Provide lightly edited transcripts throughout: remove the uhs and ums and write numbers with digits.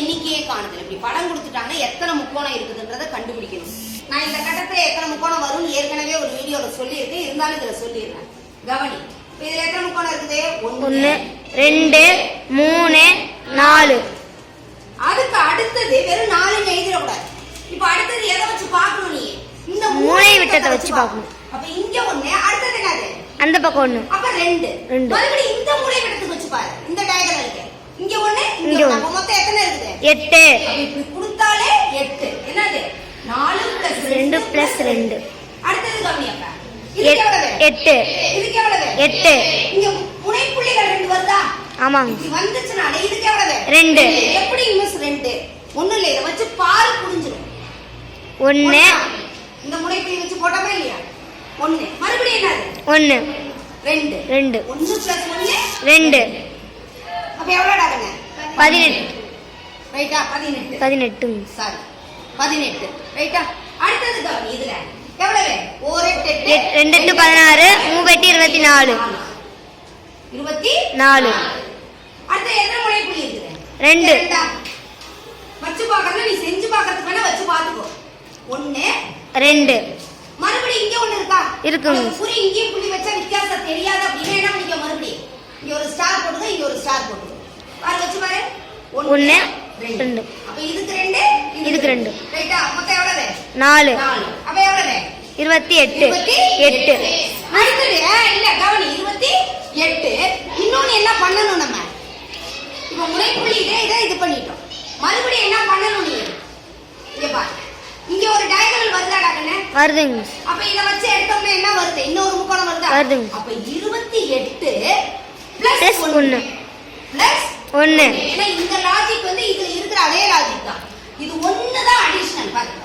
எண்ணிக்கையே காணுது. இப்படி படம் கொடுத்துட்டாங்கன்னா எத்தனை முக்கோணம் இருக்குதுன்றதை கண்டுபிடிக்கணும். நான் இந்த கட்டத்துல எத்தனை முக்கோணம் வரும்னு ஏற்கனவே ஒரு வீடியோல சொல்லியிருக்கேன், இருந்தாலும் இதுல சொல்லிடுறேன். கவனி, இதுல எத்தனை முக்கோணம் இருக்குது? 1 2 3 4. அதுக்கு அடுத்தது வெறும் 4 எழுதிடக்கூடாது. இப்ப அடுத்தது எதை வச்சு பார்க்கணும்? நீ இந்த மூளை விட்டத்தை வச்சு பார்க்கணும். அப்ப இங்க 1, அடுத்தது என்னது? அந்த பக்கம் 1, அப்ப 2. மறுபடியும் இந்த மூளை விட்டத்துக்கு வச்சு பாரு. இந்த டயகனலுக்கு இங்க 1 இங்க 1. அப்ப மொத்தம் எத்தனை இருக்குது? 8. அப்ப இப்படி கொடுத்தாலே 8. என்னது? 4 + 2 + 2. அடுத்தது கவனி அப்ப. இதுக்கு எவ்வளவு? 8. இதுக்கு எவ்வளவு? 8. இங்க முனை புள்ளிகள் 2 வருதா? ஆமாங்க. இது வந்துச்சுனாலே இதுக்கு எவ்வளவு? 2. எப்படி மிஸ் 2? ஒண்ணும் இல்ல, இத வச்சு பாரு புரிஞ்சிரும். 1 இந்த முனை புள்ளி வச்சு போட்டோமா இல்லையா? 1 மறுபடியும் என்னது? 1 2 1 + 1 2. அப்ப எவ்வளவுடா கண்ணே? 18. ரைட்டா? 18 சாரி 18. ரைட்டா? அடுத்தது கவனி, இதுல எவ்வளவு? 1 8 2 8 16 3 8 24. 24. அடுத்து எத்தனை முனை புள்ளி இருக்குது? 2. வச்சு பார்க்கறதுனா நீ செஞ்சு பார்க்கிறதுக்கு வேணா வச்சு பாத்துக்கோ. 1 2. மறுபடியும் இங்க 1 இருக்கா? இருக்குங்க. புரி இங்க புள்ளி வச்சா வித்தியாசம் தெரியாது அப்படினா என்ன பண்ணிக்க? மறுபடியும் இங்க ஒரு ஸ்டார் போடுங்க, இங்க ஒரு ஸ்டார் போடுங்க. பாரு வச்சு பாரு. 1 2. அப்ப இதுக்கு 2 இதுக்கு 2. ரைட்டா? மொத்தம் எவ்வளவு? 4. அப்ப எவ்வளவு? 28. 8. அடுத்து இல்ல கவனி, 28. இன்னொன்னு என்ன பண்ணனும் நம்ம? இப்ப முனை புள்ளி இதை இது பண்ணிட்டோம். மறுபடியும் என்ன பண்ணனும்? நீ இங்க பாரு, இங்க ஒரு டயகனல் வருதாடா கண்ணே? வருதுங்க. அப்ப இத வச்சு எடுத்தோம்னா என்ன வருது? இன்னொரு முக்கோணம் வருதா? வருதுங்க. அப்ப 28 + 1 + 1. ஏன்னா இந்த லாஜிக் வந்து இதுல இருக்கிற அதே லாஜிக் தான். இது 1 தான் அடிஷனல். பாருங்க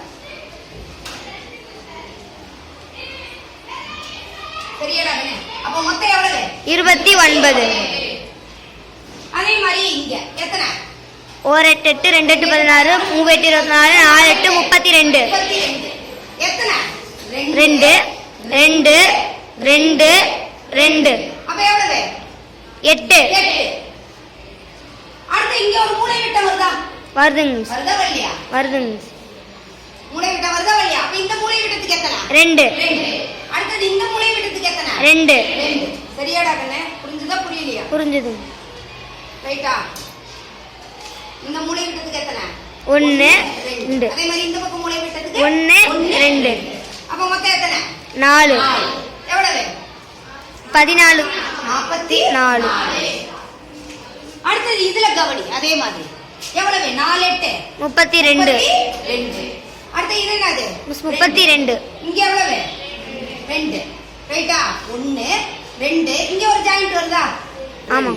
சரியாடா கண்ணே? அப்ப மொத்தம் எவ்வளவு? 29. அதே மாதிரி இங்க எத்தனை? 1 8 8 2 8 16 3 8 24 4 8 32. எத்தனை? 2 2 2 2. அப்ப எவ்வளவு? 8. அடுத்து இங்க ஒரு மூளை விட்டம் வருதா? வருதுங்க. வருதா இல்லையா? வருதுங்க. மூளை விட்டம் வருதா இல்லையா? அப்ப இந்த மூளை விட்டத்துக்கு எத்தனை? 2. அடுத்து இந்த மூளை விட்டத்துக்கு எத்தனை? 2. சரியாடா கண்ணே? புரிஞ்சுதா புரியலையா? புரிஞ்சுது. ரைட்டா? இந்த மூளை விட்டத்துக்கு எத்தனை? 1 2. அதே மாதிரி இந்த பக்கம் மூளை விட்டத்துக்கு 1 2. அப்ப மொத்தம் எத்தனை? 4. எவ்வளவு? 14. 44. அடுத்து இதுல கவனி, அதே மாதிரி எவ்வளவு? 4 8 32. அடுத்து இது என்னது? 32. இங்க எவ்வளவு? 2. ரைட்டா? 1 2. இங்க ஒரு ஜாயிண்ட் வருதா? ஆமா.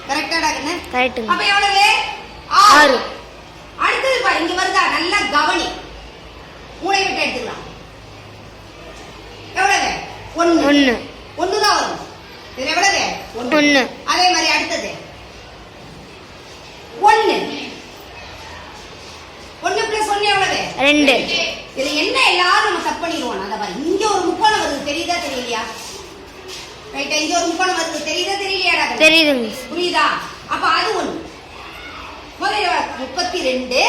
கரெக்டாடா கண்ணே? கரெக்ட். அப்ப எவ்வளவு? 6. அடுத்தது பாரு, இங்க வருதா? நல்லா கவனி, மூளை விட்டு எடுத்துக்கலாம். எவ்வளவு? 1 1 தான் வரும். இது எவ்வளவு? 1. அதே மாதிரி அடுத்தது 1 1 + 1 எவ்வளவு? 2. இது என்ன எல்லாரும் நம்ம கட் பண்ணிடுவோம். அத பாரு, இங்க ஒரு முக்கோணம் வருது, தெரியுதா தெரியலையா? ரைட்டா? இங்க ஒரு முக்கோணம் வருது, தெரியுதா தெரியலையாடா? தெரியுதுங்க. புரியுதா? அப்ப அது 1. முதல்ல 32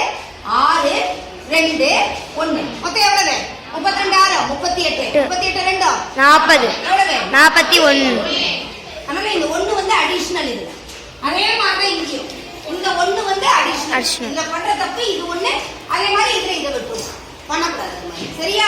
6 2 1. மொத்தம் எவ்வளவு? 32 6 38 38 2 40. எவ்வளவு? 41. அதனால இந்த 1 வந்து அடிஷனல். இது அதே மாதிரி இங்கேயும் இந்த 1 வந்து அடிஷனல். இதுல பண்ற தப்பு இது 1. அதே மாதிரி இதுல இதை விட்டுருவோம், பண்ணக்கூடாது. சரியா?